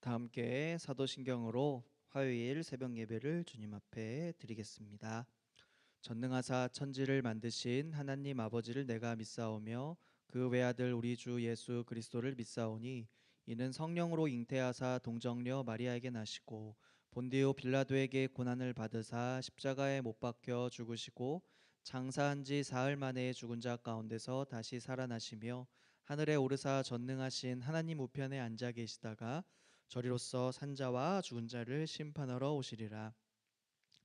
다 함께 사도신경으로 화요일 새벽 예배를 주님 앞에 드리겠습니다. 전능하사 천지를 만드신 하나님 아버지를 내가 믿사오며 그 외아들 우리 주 예수 그리스도를 믿사오니 이는 성령으로 잉태하사 동정녀 마리아에게 나시고 본디오 빌라도에게 고난을 받으사 십자가에 못 박혀 죽으시고 장사한 지 사흘 만에 죽은 자 가운데서 다시 살아나시며 하늘에 오르사 전능하신 하나님 우편에 앉아 계시다가 저리로서 산자와 죽은 자를 심판하러 오시리라.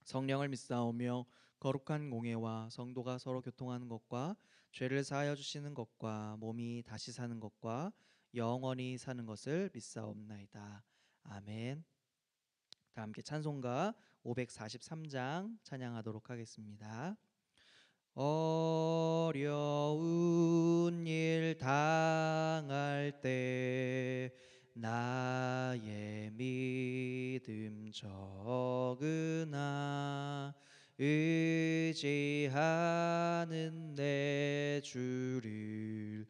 성령을 믿사오며 거룩한 공예와 성도가 서로 교통하는 것과 죄를 사하여 주시는 것과 몸이 다시 사는 것과 영원히 사는 것을 믿사옵나이다. 아멘. 다 함께 찬송가 543장 찬양하도록 하겠습니다. 어려운 일 당할 때 나의 믿음 적으나 의지하는 내 주를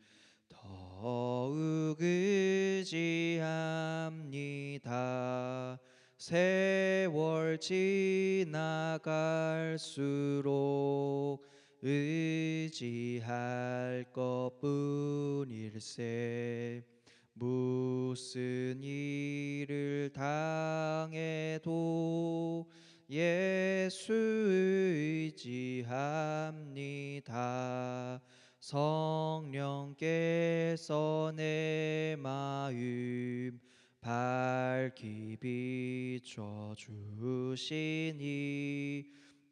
더욱 의지합니다. 세월 지나갈수록 의지할 것뿐일세. 무슨 일을 당해도 예수 의지합니다. 성령께서 내 마음 밝히 비춰주시니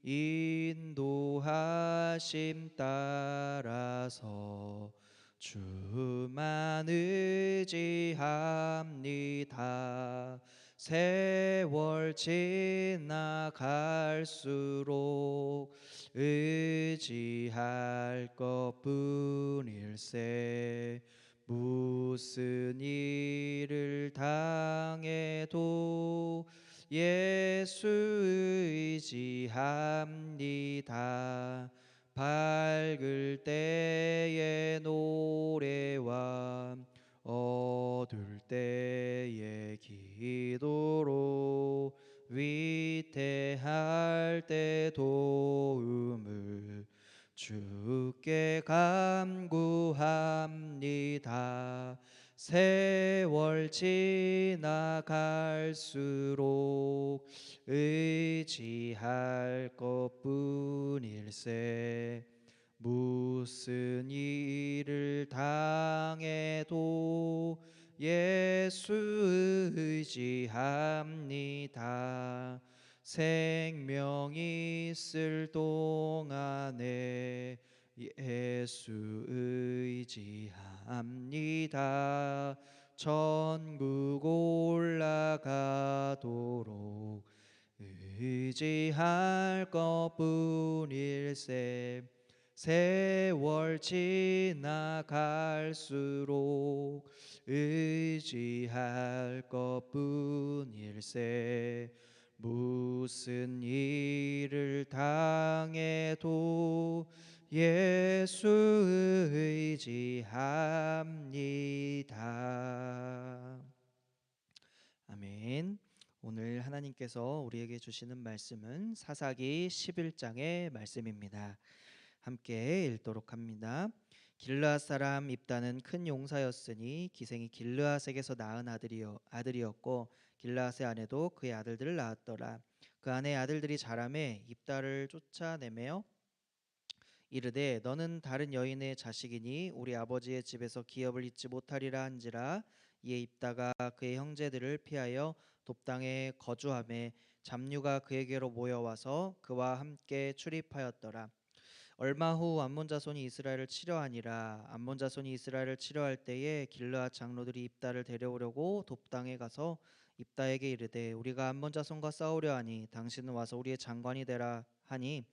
인도하심 따라서 주만 의지합니다. 세월 지나갈수록 의지할 것뿐일세. 무슨 일을 당해도 예수 의지합니다. 밝을 때의 노래와 어두울 때의 기도로 위태할 때 도움을 주께 간구합니다. 세월 지나갈수록 의지할 것뿐일세. 무슨 일을 당해도 예수 의지합니다. 생명 있을 동안에 예수 의지합니다. 천국 올라가도록 의지할 것뿐일세. 세월 지나갈수록 의지할 것뿐일세. 무슨 일을 당해도 예수 의지합니다. 아멘. 오늘 하나님께서 우리에게 주시는 말씀은 사사기 11장의 말씀입니다. 함께 읽도록 합니다. 길르앗 사람 입다는 큰 용사였으니 기생이 길르앗에게서 낳은 아들이었고 길르앗의 아내도 그의 아들들을 낳았더라. 그 아내의 아들들이 자라매 입다를 쫓아내며 이르되 너는 다른 여인의 자식이니 우리 아버지의 집에서 기업을 잊지 못하리라 한지라. 이에 입다가 그의 형제들을 피하여 돕당에 거주하매 잡류가 그에게로 모여와서 그와 함께 출입하였더라. 얼마 후 암몬 자손이 이스라엘을 치려하니라. 암몬 자손이 이스라엘을 치려할 때에 길르앗 장로들이 입다를 데려오려고 돕당에 가서 입다에게 이르되 우리가 암몬 자손과 싸우려 하니 당신은 와서 우리의 장관이 되라 하니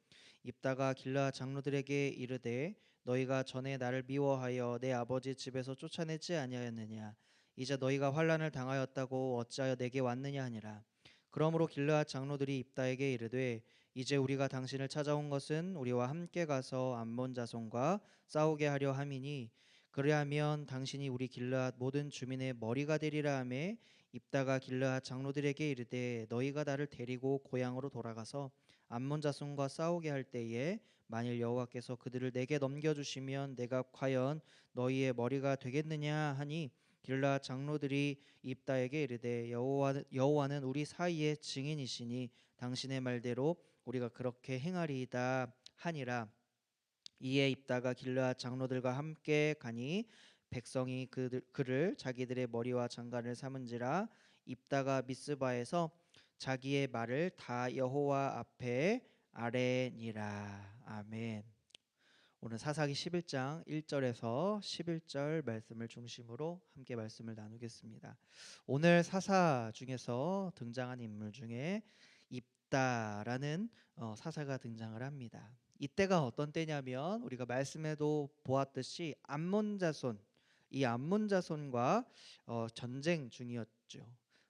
입다가 길르앗 장로들에게 이르되 너희가 전에 나를 미워하여 내 아버지 집에서 쫓아내지 아니하였느냐. 이제 너희가 환난을 당하였다고 어찌하여 내게 왔느냐 하니라. 그러므로 길르앗 장로들이 입다에게 이르되 이제 우리가 당신을 찾아온 것은 우리와 함께 가서 암몬 자손과 싸우게 하려 함이니 그리하면 당신이 우리 길르앗 모든 주민의 머리가 되리라 하매 입다가 길르앗 장로들에게 이르되 너희가 나를 데리고 고향으로 돌아가서 암몬 자손과 싸우게 할 때에 만일 여호와께서 그들을 내게 넘겨주시면 내가 과연 너희의 머리가 되겠느냐 하니 길르앗 장로들이 입다에게 이르되 여호와는 우리 사이의 증인이시니 당신의 말대로 우리가 그렇게 행하리이다 하니라. 이에 입다가 길르앗 장로들과 함께 가니 백성이 그를 자기들의 머리와 장관을 삼은지라. 입다가 미스바에서 자기의 말을 다 여호와 앞에 아뢰니라. 아멘. 오늘 사사기 11장 1절에서 11절 말씀을 중심으로 함께 말씀을 나누겠습니다. 오늘 사사 중에서 등장한 인물 중에 입다라는 사사가 등장을 합니다. 이때가 어떤 때냐면 우리가 말씀에도 보았듯이 암몬 자손, 이 암몬 자손과 전쟁 중이었죠.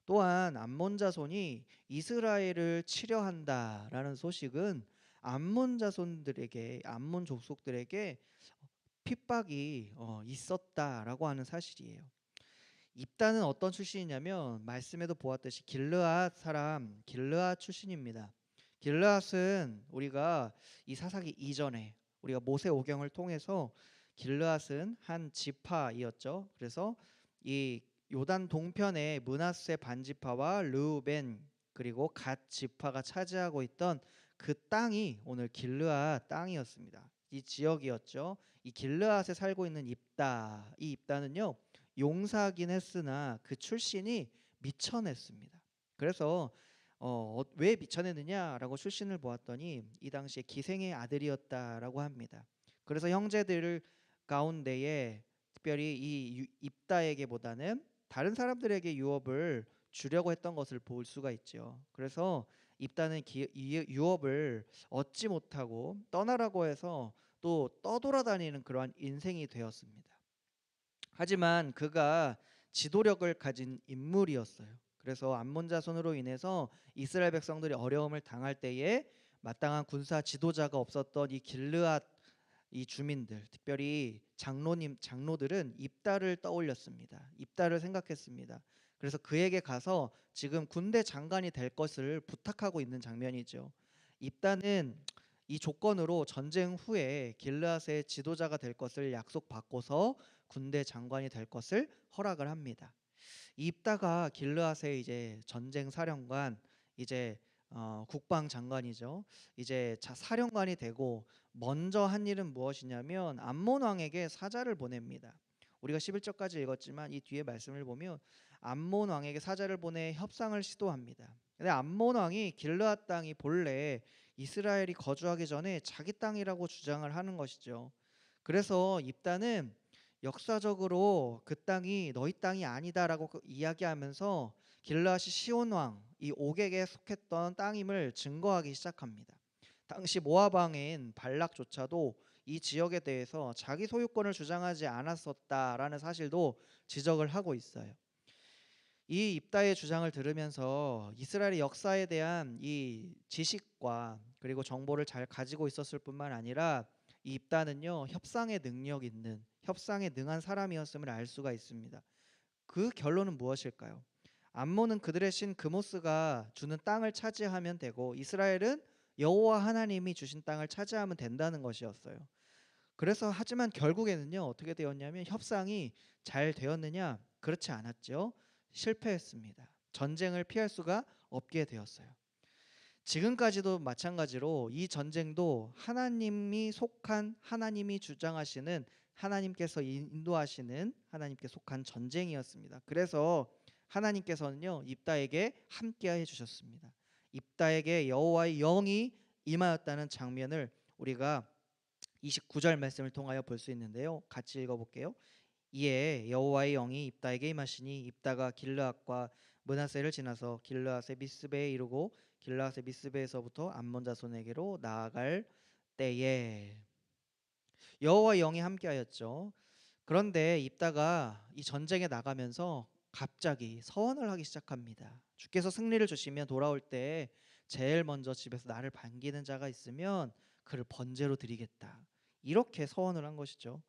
또한 암몬 자손이 이스라엘을 치려 한다라는 소식은 암몬 자손들에게, 암몬 족속들에게 핍박이 있었다라고 하는 사실이에요. 입다는 어떤 출신이냐면 말씀에도 보았듯이 길르앗 사람, 길르앗 출신입니다. 길르앗은 우리가 이 사사기 이전에 우리가 모세오경을 통해서 길르앗은 한 지파이었죠. 그래서 이 요단 동편의 므낫세 반지파와 르우벤 그리고 갓 지파가 차지하고 있던 그 땅이 오늘 길르앗 땅이었습니다. 이 지역이었죠. 이 길르앗에 살고 있는 입다, 이 입다는요 용사긴 했으나 그 출신이 미천했습니다. 그래서 왜 미천했느냐라고 출신을 보았더니 이 당시에 기생의 아들이었다라고 합니다. 그래서 형제들 가운데에 특별히 이 입다에게보다는 다른 사람들에게 유업을 주려고 했던 것을 볼 수가 있죠. 그래서 입다는 유업을 얻지 못하고 떠나라고 해서 또 떠돌아다니는 그러한 인생이 되었습니다. 하지만 그가 지도력을 가진 인물이었어요. 그래서 암몬 자손으로 인해서 이스라엘 백성들이 어려움을 당할 때에 마땅한 군사 지도자가 없었던 이 길르앗 이 주민들, 특별히 장로들은 입다를 떠올렸습니다. 입다를 생각했습니다. 그래서 그에게 가서 지금 군대 장관이 될 것을 부탁하고 있는 장면이죠. 입다는 이 조건으로 전쟁 후에 길르앗의 지도자가 될 것을 약속받고서 군대 장관이 될 것을 허락을 합니다. 입다가 길르앗의 이제 전쟁 사령관, 이제 국방 장관이죠. 이제 사령관이 되고 먼저 한 일은 무엇이냐면 암몬 왕에게 사자를 보냅니다. 우리가 11절까지 읽었지만 이 뒤에 말씀을 보면 암몬 왕에게 사자를 보내 협상을 시도합니다. 근데 암몬 왕이 길르앗 땅이 본래 이스라엘이 거주하기 전에 자기 땅이라고 주장을 하는 것이죠. 그래서 입다는 역사적으로 그 땅이 너희 땅이 아니다라고 이야기하면서 길르앗이 시온 왕 이 옥에게 속했던 땅임을 증거하기 시작합니다. 당시 모압 왕인 발락조차도 이 지역에 대해서 자기 소유권을 주장하지 않았었다라는 사실도 지적을 하고 있어요. 이 입다의 주장을 들으면서 이스라엘의 역사에 대한 이 지식과 그리고 정보를 잘 가지고 있었을 뿐만 아니라 이 입다는요 협상에 능력 있는, 협상에 능한 사람이었음을 알 수가 있습니다. 그 결론은 무엇일까요? 암몬은 그들의 신 그모스가 주는 땅을 차지하면 되고 이스라엘은 여호와 하나님이 주신 땅을 차지하면 된다는 것이었어요. 그래서 하지만 결국에는요 어떻게 되었냐면 협상이 잘 되었느냐? 그렇지 않았죠. 실패했습니다. 전쟁을 피할 수가 없게 되었어요. 지금까지도 마찬가지로 이 전쟁도 하나님이 속한, 하나님이 주장하시는, 하나님께서 인도하시는 하나님께 속한 전쟁이었습니다. 그래서 하나님께서는요 입다에게 함께해 주셨습니다. 입다에게 여호와의 영이 임하였다는 장면을 우리가 29절 말씀을 통하여 볼 수 있는데요. 같이 읽어볼게요. 이에 여호와의 영이 입다에게 임하시니 입다가 길르앗과 므낫세를 지나서 길르앗의 미스베에 이르고 길르앗의 미스베에서부터 암몬 자손에게로 나아갈 때에 여호와의 영이 함께하였죠. 그런데 입다가 이 전쟁에 나가면서 갑자기 서원을 하기 시작합니다. 주께서 승리를 주시면 돌아올 때 제일 먼저 집에서 나를 반기는 자가 있으면 그를 번제로 드리겠다. 이렇게 서원을 한 것이죠.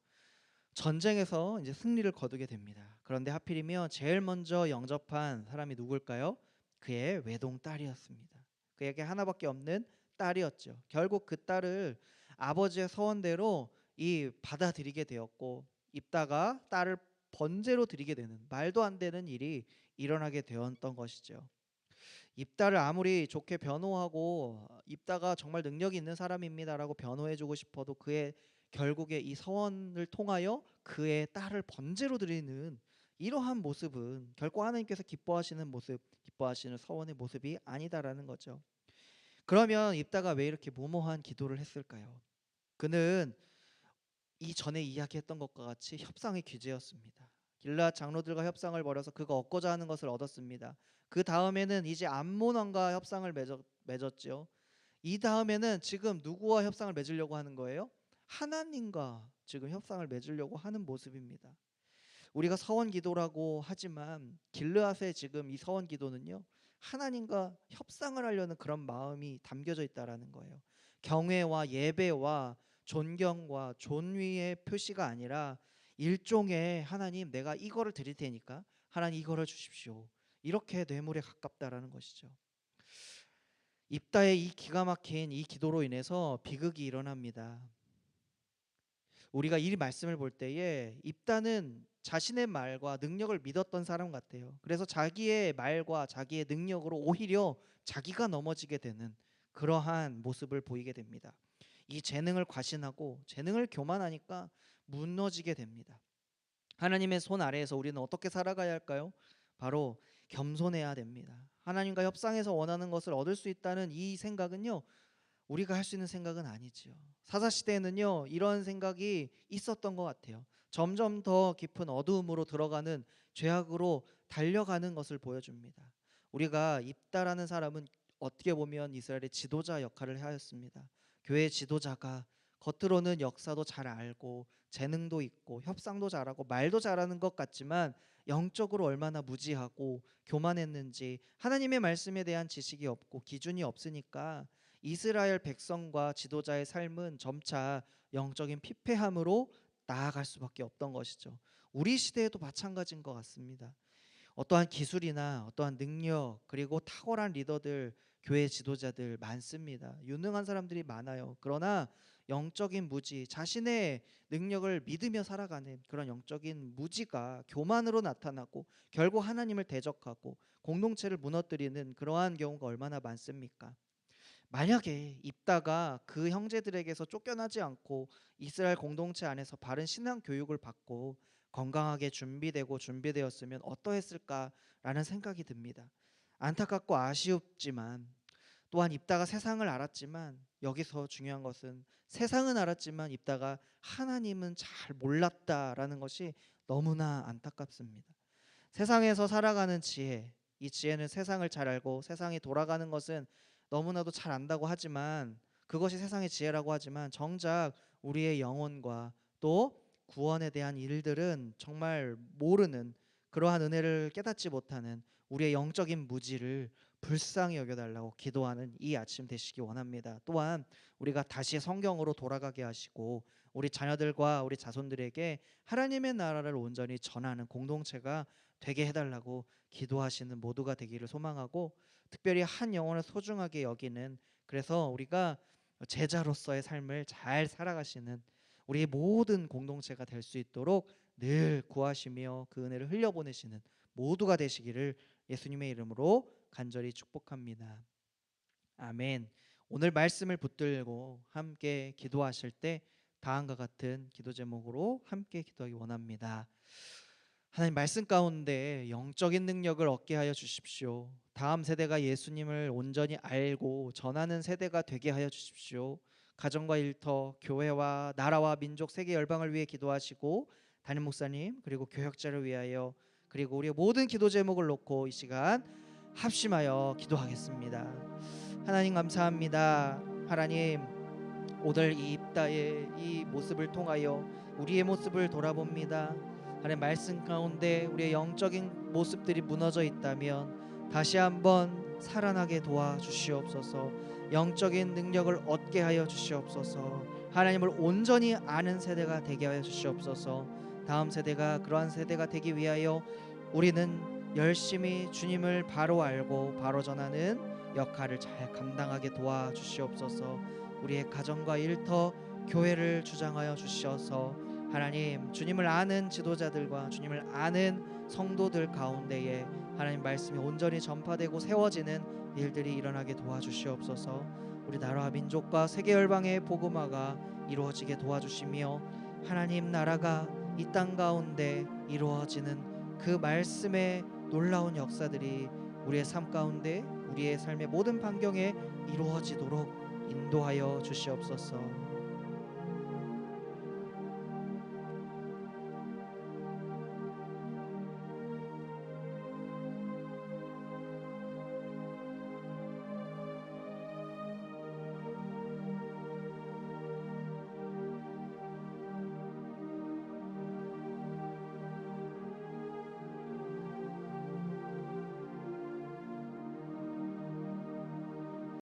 전쟁에서 이제 승리를 거두게 됩니다. 그런데 하필이면 제일 먼저 영접한 사람이 누굴까요? 그의 외동 딸이었습니다. 그에게 하나밖에 없는 딸이었죠. 결국 그 딸을 아버지의 서원대로 이 받아들이게 되었고, 입다가 딸을 번제로 드리게 되는 말도 안 되는 일이 일어나게 되었던 것이죠. 입다를 아무리 좋게 변호하고 입다가 정말 능력이 있는 사람입니다라고 변호해주고 싶어도 그의 결국에 이 서원을 통하여 그의 딸을 번제로 드리는 이러한 모습은 결코 하나님께서 기뻐하시는 모습, 기뻐하시는 서원의 모습이 아니다라는 거죠. 그러면 입다가 왜 이렇게 무모한 기도를 했을까요? 그는 이전에 이야기했던 것과 같이 협상의 귀재였습니다. 길르앗 장로들과 협상을 벌여서 그가 얻고자 하는 것을 얻었습니다. 그 다음에는 이제 암몬 왕과 협상을 맺었죠. 이 다음에는 지금 누구와 협상을 맺으려고 하는 거예요? 하나님과 지금 협상을 맺으려고 하는 모습입니다. 우리가 서원 기도라고 하지만 길르앗의 지금 이 서원 기도는요, 하나님과 협상을 하려는 그런 마음이 담겨져 있다라는 거예요. 경외와 예배와 존경과 존위의 표시가 아니라 일종의 하나님, 내가 이거를 드릴 테니까 하나님 이거를 주십시오, 이렇게 뇌물에 가깝다라는 것이죠. 입다의 이 기가 막힌 이 기도로 인해서 비극이 일어납니다. 우리가 이 말씀을 볼 때에 입다는 자신의 말과 능력을 믿었던 사람 같아요. 그래서 자기의 말과 자기의 능력으로 오히려 자기가 넘어지게 되는 그러한 모습을 보이게 됩니다. 이 재능을 과신하고 재능을 교만하니까 무너지게 됩니다. 하나님의 손 아래에서 우리는 어떻게 살아가야 할까요? 바로 겸손해야 됩니다. 하나님과 협상해서 원하는 것을 얻을 수 있다는 이 생각은요, 우리가 할 수 있는 생각은 아니지요. 사사시대에는요, 이런 생각이 있었던 것 같아요. 점점 더 깊은 어두움으로 들어가는, 죄악으로 달려가는 것을 보여줍니다. 우리가 입다라는 사람은 어떻게 보면 이스라엘의 지도자 역할을 하였습니다. 교회 지도자가 겉으로는 역사도 잘 알고 재능도 있고 협상도 잘하고 말도 잘하는 것 같지만 영적으로 얼마나 무지하고 교만했는지, 하나님의 말씀에 대한 지식이 없고 기준이 없으니까 이스라엘 백성과 지도자의 삶은 점차 영적인 피폐함으로 나아갈 수밖에 없던 것이죠. 우리 시대에도 마찬가지인 것 같습니다. 어떠한 기술이나 어떠한 능력, 그리고 탁월한 리더들, 교회 지도자들 많습니다. 유능한 사람들이 많아요. 그러나 영적인 무지, 자신의 능력을 믿으며 살아가는 그런 영적인 무지가 교만으로 나타나고 결국 하나님을 대적하고 공동체를 무너뜨리는 그러한 경우가 얼마나 많습니까? 만약에 입다가 그 형제들에게서 쫓겨나지 않고 이스라엘 공동체 안에서 바른 신앙 교육을 받고 건강하게 준비되었으면 어떠했을까라는 생각이 듭니다. 안타깝고 아쉬웠지만, 또한 입다가 세상을 알았지만, 여기서 중요한 것은 세상은 알았지만 입다가 하나님은 잘 몰랐다라는 것이 너무나 안타깝습니다. 세상에서 살아가는 지혜, 이 지혜는 세상을 잘 알고 세상이 돌아가는 것은 너무나도 잘 안다고 하지만, 그것이 세상의 지혜라고 하지만 정작 우리의 영혼과 또 구원에 대한 일들은 정말 모르는, 그러한 은혜를 깨닫지 못하는 우리의 영적인 무지를 불쌍히 여겨달라고 기도하는 이 아침 되시기 원합니다. 또한 우리가 다시 성경으로 돌아가게 하시고 우리 자녀들과 우리 자손들에게 하나님의 나라를 온전히 전하는 공동체가 되게 해달라고 기도하시는 모두가 되기를 소망하고, 특별히 한 영혼을 소중하게 여기는, 그래서 우리가 제자로서의 삶을 잘 살아가시는 우리 모든 공동체가 될 수 있도록 늘 구하시며 그 은혜를 흘려보내시는 모두가 되시기를 예수님의 이름으로 간절히 축복합니다. 아멘. 오늘 말씀을 붙들고 함께 기도하실 때 다음과 같은 기도 제목으로 함께 기도하기 원합니다. 하나님, 말씀 가운데 영적인 능력을 얻게 하여 주십시오. 다음 세대가 예수님을 온전히 알고 전하는 세대가 되게 하여 주십시오. 가정과 일터, 교회와 나라와 민족, 세계 열방을 위해 기도하시고, 담임 목사님 그리고 교역자를 위하여, 그리고 우리의 모든 기도 제목을 놓고 이 시간 합심하여 기도하겠습니다. 하나님 감사합니다. 하나님, 오늘 이 입다의 이 모습을 통하여 우리의 모습을 돌아봅니다. 하나님, 말씀 가운데 우리의 영적인 모습들이 무너져 있다면 다시 한번 살아나게 도와주시옵소서. 영적인 능력을 얻게 하여 주시옵소서. 하나님을 온전히 아는 세대가 되게 하여 주시옵소서. 다음 세대가 그러한 세대가 되기 위하여 우리는 열심히 주님을 바로 알고 바로 전하는 역할을 잘 감당하게 도와주시옵소서. 우리의 가정과 일터, 교회를 주장하여 주셔서 하나님, 주님을 아는 지도자들과 주님을 아는 성도들 가운데에 하나님 말씀이 온전히 전파되고 세워지는 일들이 일어나게 도와주시옵소서. 우리 나라와 민족과 세계 열방의 복음화가 이루어지게 도와주시며 하나님 나라가 이 땅 가운데 이루어지는 그 말씀의 놀라운 역사들이 우리의 삶 가운데, 우리의 삶의 모든 반경에 이루어지도록 인도하여 주시옵소서.